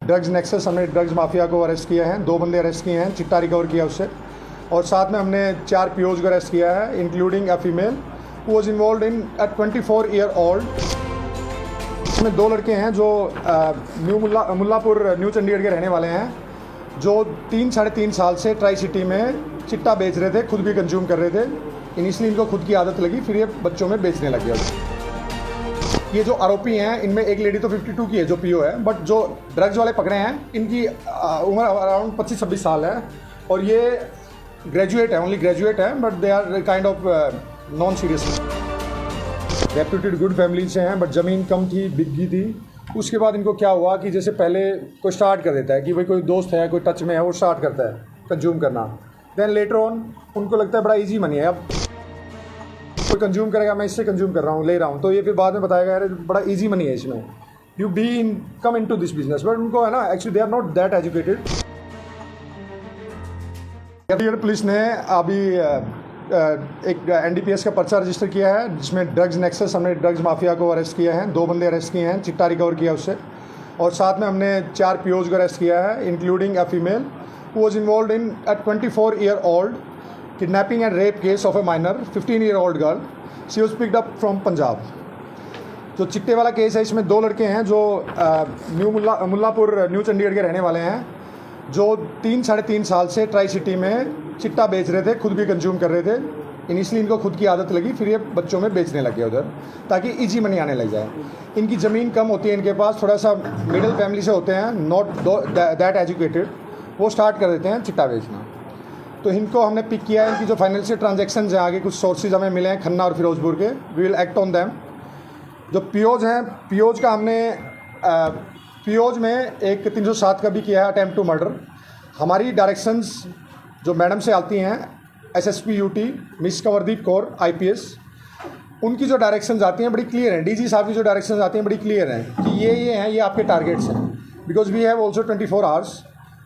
Drugs nexus हमने drugs mafia को arrest किया है। 2 बंदे अरेस्ट किए हैं, चिट्टा रिकवर किया उससे, और साथ में हमने 4 पीओज को अरेस्ट किया है, including a female who was involved in a 24 year old. इसमें 2 लड़के हैं जो मुल्लापुर न्यू चंडीगढ़ के रहने वाले हैं, जो 3 साढ़े 3 साल से ट्राई सिटी में चिट्टा बेच रहे थे, खुद भी कंज्यूम कर रहे थे। इनिशियली इनको खुद की आदत लगी, फिर ये बच्चों में बेचने लग गया। ये जो आरोपी हैं, इनमें एक लेडी तो 52 की है जो पीओ है, बट जो ड्रग्स वाले पकड़े हैं इनकी उम्र अराउंड 25-26 साल है, और ये ग्रेजुएट है, ओनली ग्रेजुएट है, but they are kind of non serious. Reputed good family से हैं, बट ज़मीन कम थी, बिकी थी। उसके बाद इनको क्या हुआ कि जैसे पहले कोई स्टार्ट कर देता है कि भाई कोई दोस्त है, कोई टच में है, वो स्टार्ट करता है कंज्यूम करना। देन लेटर ऑन उनको लगता है बड़ा इजी मनी है, अब कोई कंज्यूम करेगा, मैं इससे कंज्यूम कर रहा हूँ, ले रहा हूँ, तो ये फिर बाद में बताएगा यार बड़ा इजी मनी है इसमें, you be in come in to this business. But उनको है ना, actually they are not that educated. Police ने अभी एक NDPS का पर्चा रजिस्टर किया है, जिसमें ड्रग्स नेक्सस हमने ड्रग्स माफिया को अरेस्ट किया है। 2 बंदे अरेस्ट किए हैं, चिट्टा रिकवर किया उससे, और साथ में हमने 4 पीओज को अरेस्ट किया है, including a female who was involved in a 24 year old kidnapping and rape case of a minor 15-year-old girl. She was picked up from Punjab. जो चिट्टे वाला केस है, इसमें 2 लड़के हैं जो मुल्लापुर न्यू चंडीगढ़ के रहने वाले हैं, जो 3 साढ़े 3 साल से ट्राई सिटी में चिट्टा बेच रहे थे, खुद भी कंज्यूम कर रहे थे। इनिशियली इनको खुद की आदत लगी, फिर ये बच्चों में बेचने लग गए उधर, ताकि इजी मनी आने लग जाए। इनकी ज़मीन कम होती है, इनके पास थोड़ा सा मिडिल फैमिली से होते हैं, नॉट दैट एजुकेटेड, वो स्टार्ट कर देते हैं चिट्टा बेचना। तो इनको हमने पिक किया है। इनकी जो फाइनेंशियल ट्रांजैक्शंस हैं, आगे कुछ सोर्सेज हमें मिले हैं खन्ना और फिरोजपुर के, we will act on them. जो पीओज हैं, पीओज का हमने पीओज में एक 307 का भी किया है, अटैम्प्ट टू मर्डर। हमारी डायरेक्शंस जो मैडम से आती हैं, SSP UT miss Kanwardeep Kaur IPS, उनकी जो डायरेक्शंस आती हैं बड़ी क्लियर हैं। DG साहब की जो डायरेक्शंस आती हैं बड़ी क्लियर हैं कि ये हैं, ये आपके टारगेट्स हैं, because we have also 24 hours.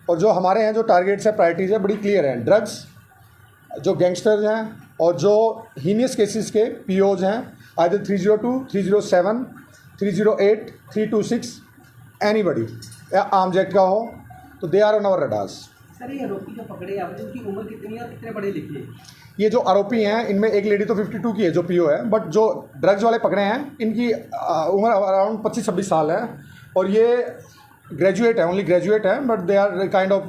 और जो हमारे हैं जो टारगेट्स हैं, प्रायोरिटीज़ है, बड़ी क्लियर हैं। ड्रग्स, जो गैंगस्टर्स हैं, और जो हीनियस केसेस के पीओज हैं, आइदर 302, 307, 308, 326, एनीबडी, या आर्म्स एक्ट का हो, तो they are on our radars. Sir, ये आरोपी जो पकड़े हैं, उनकी उम्र कितनी है और कितने पढ़े लिखे हैं? ये जो आरोपी हैं, इनमें एक लेडी तो 52 की है जो पीओ है, बट जो ड्रग्स वाले पकड़े हैं इनकी उम्र अराउंड 25-26 साल है, और ये ग्रेजुएट है, ओनली ग्रेजुएट है, but they are kind of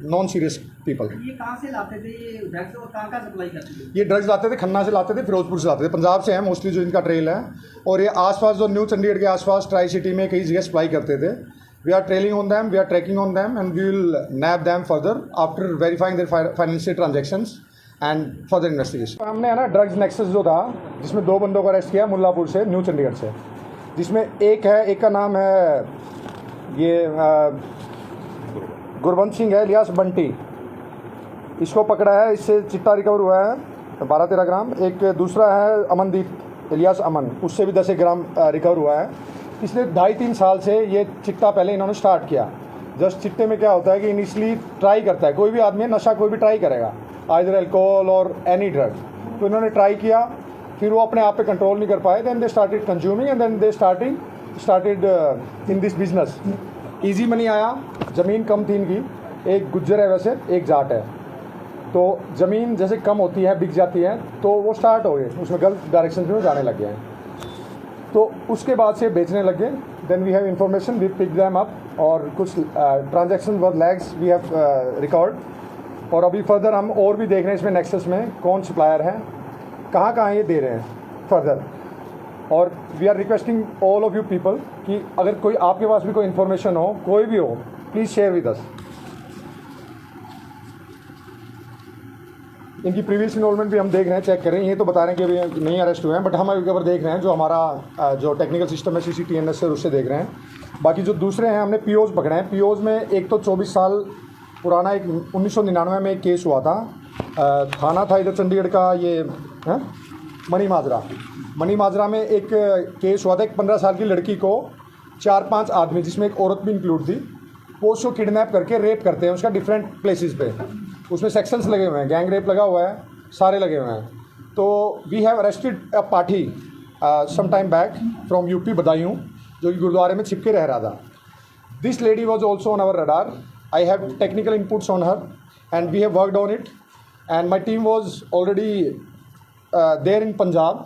non serious people. ये कहाँ से लाते थे ये ड्रग्स, और कहाँ सप्लाई करते थे? ये ड्रग्स लाते थे, खन्ना से लाते थे, फिरोजपुर से लाते थे, पंजाब से है मोस्टली जो इनका ट्रेल है, और ये आसपास जो न्यू चंडीगढ़ के आसपास ट्राई सिटी में कई जगह सप्लाई करते थे। We are trailing on them, we are tracking on them, and we will nab them further after verifying their financial transactions and further investigation. हमने है ना ड्रग्स नेक्सस जो था, जिसमें 2 बंदों को अरेस्ट किया मुल्लापुर से, न्यू चंडीगढ़ से, जिसमें एक का नाम है ये गुरबंत सिंह है, इलियास बंटी, इसको पकड़ा है, इससे चिट्टा रिकवर हुआ है 12-13 ग्राम। एक दूसरा है अमनदीप इलियास अमन, उससे भी 10 ग्राम रिकवर हुआ है। पिछले 2.5-3 साल से ये चिट्टा पहले इन्होंने स्टार्ट किया। जस्ट चिट्टे में क्या होता है कि इनिशियली ट्राई करता है, कोई भी आदमी नशा कोई भी ट्राई करेगा, आइदर अल्कोहल और एनी ड्रग, तो इन्होंने ट्राई किया, फिर वो अपने आप पे कंट्रोल नहीं कर पाए, then they started consuming, and then they started in this business. Easy money आया, ज़मीन कम थी इनकी, एक गुज्जर है वैसे, एक जाट है, तो ज़मीन जैसे कम होती है, बिक जाती है, तो वो स्टार्ट हो गए, उसमें गलत डायरेक्शन में जाने लग गए हैं, तो उसके बाद से बेचने लग गए। Then we have information, we pick them up, और कुछ transaction were lags we have record, और अभी फर्दर हम और भी देख रहे हैं इसमें नेक्सस में कौन सप्लायर है, कहाँ ये दे रहे हैं फर्दर। और we are requesting all of you people कि अगर कोई आपके पास भी कोई इन्फॉर्मेशन हो, कोई भी हो, प्लीज़ शेयर विद अस। इनकी प्रीवियस इन्वॉल्वमेंट भी हम देख रहे हैं, चेक कर रहे हैं, ये तो बता रहे हैं कि अभी नहीं अरेस्ट हुए हैं, बट हम अभी खबर देख रहे हैं, जो हमारा जो टेक्निकल सिस्टम है CCTNS से, उससे देख रहे हैं। बाकी जो दूसरे हैं, हमने पीओज पकड़े हैं। पीओज में एक तो 24 साल पुराना, एक 1999 में एक केस हुआ था, थाना था इधर चंडीगढ़ का, ये है मनी माजरा में एक केस हुआ था। एक 15 साल की लड़की को 4-5 आदमी, जिसमें एक औरत भी इंक्लूड थी, वो उसको किडनैप करके रेप करते हैं उसका डिफरेंट प्लेसेस पे। उसमें सेक्शंस लगे हुए हैं, गैंग रेप लगा हुआ है, सारे लगे हुए हैं। तो we have arrested a party some time back from UP Badaun, जो कि गुरुद्वारे में छिप के रह रहा था। This lady was also on our radar. I have technical inputs on her, and we have worked on it. And my team was already there in Punjab.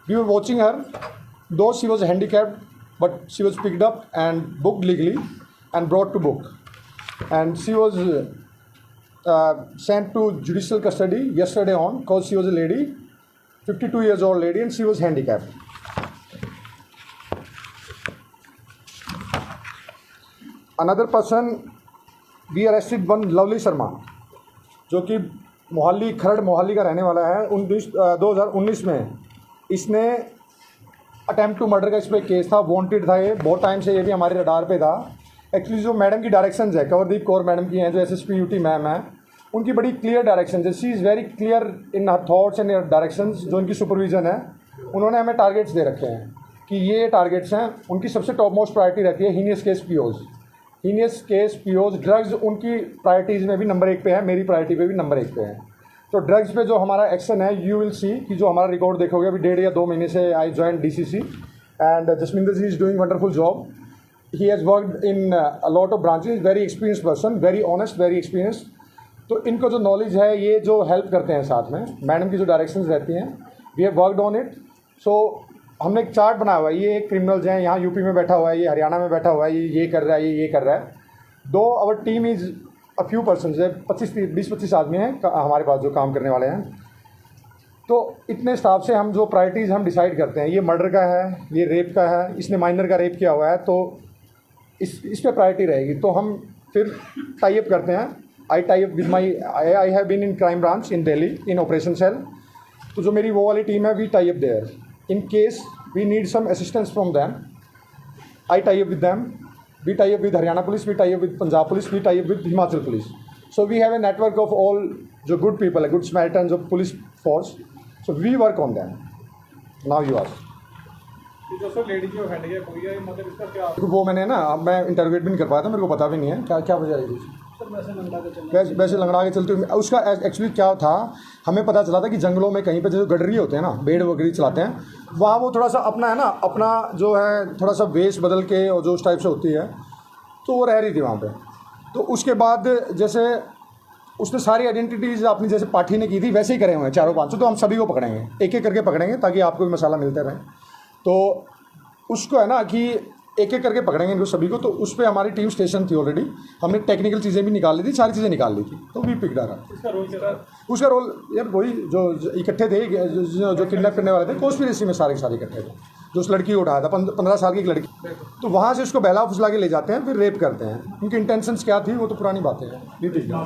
We were watching her, though she was handicapped, but she was picked up and booked legally and brought to book. And she was sent to judicial custody yesterday on because she was a lady, 52 years old lady, and she was handicapped. Another person, we arrested one Lovely Sharma, जो कि मोहाली खरड़ मोहाली का रहने वाला है। 2019 में इसने attempt to murder का इस पर केस था, वांटेड था ये, बहुत टाइम से ये भी हमारे रडार पे था। एक्चुअली जो मैडम की डायरेक्शंस है, कंवरदीप कौर मैडम की हैं, जो एसएसपी यूटी मैम है, उनकी बड़ी क्लियर डायरेक्शन है। She is very clear in her thoughts and directions. जो उनकी सुपरविजन है, उन्होंने हमें टारगेट्स दे रखे हैं कि ये टारगेट्स हैं। उनकी सबसे टॉप मोस्ट प्रायोरिटी रहती है heinous case POs. Heinous case POs drugs उनकी प्रायोरिटीज़ में भी नंबर 1 पे है, मेरी प्रायोरिटी पे भी नंबर 1 पे है। तो ड्रग्स पे जो हमारा एक्शन है, यू विल सी कि जो हमारा रिकॉर्ड देखोगे अभी 1.5 या 2 महीने से I join DCC and Jasminder ji is doing wonderful job. He has worked in a lot of branches, very experience person, very honest, very experience. तो इनको जो नॉलेज है, ये जो हेल्प करते हैं साथ में, मैडम की जो डायरेक्शंस रहती हैं, we have worked on it. So हमने एक चार्ट बनाया हुआ है, ये एक क्रिमिनल्स हैं, यहाँ यूपी में बैठा हुआ है, ये हरियाणा में बैठा हुआ है, ये कर रहा है, ये कर रहा है। दो our team is a few person है, 20-25 आदमी हैं हमारे पास जो काम करने वाले हैं। तो इतने स्टाफ से हम जो प्रायोरिटीज़ हम डिसाइड करते हैं, ये मर्डर का है, ये रेप का है, इसने माइनर का रेप किया हुआ है, तो इस पे प्रायोरिटी रहेगी। तो हम फिर टाई अप करते हैं। I tie up with my, I have been in crime branch in Delhi in operation cell. तो जो मेरी वो वाली टीम है, we tie up there in case we need some assistance from them. I tie up with them. We tie up with Haryana police, we tie up with Punjab police, we tie up with Himachal police. So we have a network of all the good people, good Samaritans of police force. So we work on them. Now you ask. जो sir lady जो handicap हुई है, मतलब इसका क्या? वो मैंने ना, मैं इंटरोगेट भी नहीं कर पाया था, मेरे को पता भी नहीं है क्या वजह रही थी। वैसे लंगड़ा के चलते हुए उसका एक्चुअली क्या था, हमें पता चला था कि जंगलों में कहीं पे जो गडरी होते हैं ना, भेड़ वगैरह चलाते हैं, वहाँ वो थोड़ा सा अपना है ना, अपना जो है थोड़ा सा वेश बदल के और जो उस टाइप से होती है, तो वो रह रही थी वहाँ पे। तो उसके बाद जैसे उसने सारी आइडेंटिटीज़ अपनी जैसे पाठी ने की थी, वैसे ही करे हुए हैं 4-5। तो हम सभी को पकड़ेंगे, एक करके पकड़ेंगे, ताकि आपको भी मसाला मिलते रहे। तो उसको है ना कि एक करके पकड़ेंगे इनको सभी को। तो उस पर हमारी टीम स्टेशन थी ऑलरेडी, हमने टेक्निकल चीज़ें भी निकाल ली थी, सारी चीज़ें निकाल ली थी। तो वी पिक डारा। उसका रोल यार वही जो इकट्ठे थे, जो किडनैप करने वाले थे, कॉन्स्पिरेसी में सारे इकट्ठे थे। जो उस लड़की को उठाया था, 15 साल की एक लड़की, तो वहाँ से उसको बहला फुसला के ले जाते हैं, फिर रेप करते हैं। उनकी इंटेंशंस क्या थी वो तो पुरानी बातें हैं। वी पिक डारा।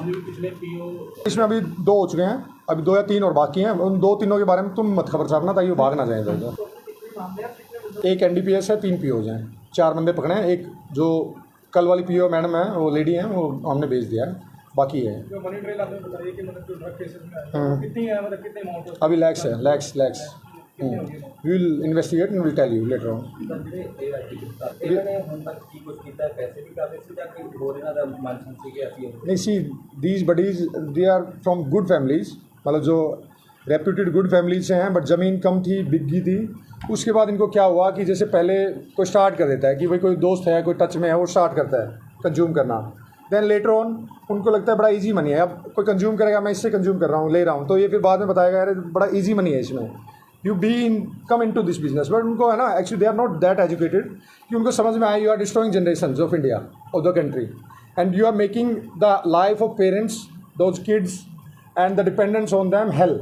इसमें अभी 2 हो चुके हैं, अभी 2 या 3 और बाकी हैं। उन 2-3 के बारे में तुम मत खबर छापना, ताकि वो भाग ना जाए इधर। एक NDPS है, 3 POs हैं, 4 बंदे पकड़े हैं। एक जो कल वाली PO मैडम है, वो लेडी हैं, वो हमने भेज दिया है। बाकी है जो मनी ट्रेल आपने बताइए कि मतलब जो ड्रग केसेस में है, कितनी है, मतलब कितने अमाउंट? अभी लैक्स है, lakhs. We will investigate and will tell you later on. नहीं, see these buddies they are from good families, मतलब जो रेप्यूटेड गुड फैमिलीज से हैं, बट ज़मीन कम थी, बिकी थी। उसके बाद इनको क्या हुआ कि जैसे पहले कोई स्टार्ट कर देता है कि भाई कोई दोस्त है, कोई टच में है, वो स्टार्ट करता है कंज्यूम करना। देन लेटर ऑन उनको लगता है बड़ा इजी मनी है, अब कोई कंज्यूम करेगा, मैं इससे कंज्यूम कर रहा हूँ, ले रहा हूँ, तो ये फिर बाद में बताएगा यार बड़ा इजी मनी है इसमें, you come in to this business. But उनको है ना, actually they are not that educated कि उनको समझ में आए you are destroying generation of India, of the country, and you are making the life of parents, those kids and the dependents on them hell.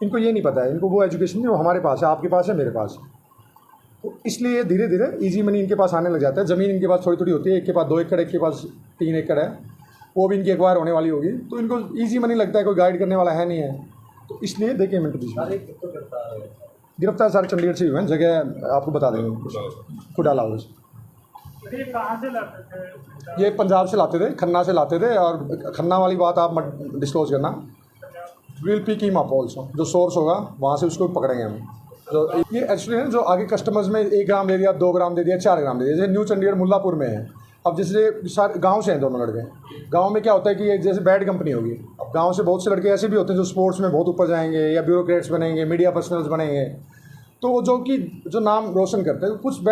इनको ये नहीं पता है, इनको वो एजुकेशन नहीं, वो हमारे पास है, आपके पास है, मेरे पास। तो इसलिए धीरे धीरे इजी मनी इनके पास आने लग जाता है। ज़मीन इनके पास थोड़ी थोड़ी होती है, एक के पास 2 एकड़, एक के पास 3 एकड़ है, वो भी इनकी एक्वायर होने वाली होगी। तो इनको इजी मनी लगता है, कोई गाइड करने वाला है नहीं है, तो इसलिए देखिए मिनट गिरफ्तार सारे चंडीगढ़ से हुए हैं। जगह आपको बता देंगे, खुडाला हाउस। कहाँ से लाते थे? ये पंजाब से लाते थे, खन्ना से लाते थे। और खन्ना वाली बात आप मत डिस्क्लोज करना। Will pick him up also, जो सोर्स होगा वहाँ से उसको पकड़ेंगे हम। तो ये एक्चुअली है जो आगे कस्टमर्स में 1 ग्राम दे दिया, 2 ग्राम दे दिया, 4 ग्राम दे दिया। जैसे न्यू चंडीगढ़ मुल्लापुर में है। अब जैसे सारे गांव से हैं दोनों लड़के, गांव में क्या होता है कि ये जैसे बैड कंपनी होगी। अब गांव से बहुत से लड़के ऐसे भी होते हैं जो स्पोर्ट्स में बहुत ऊपर जाएंगे, या ब्यूरोक्रेट्स बनेंगे, मीडिया पर्सनल्स बनेंगे, तो वो जो नाम रोशन करते हैं। कुछ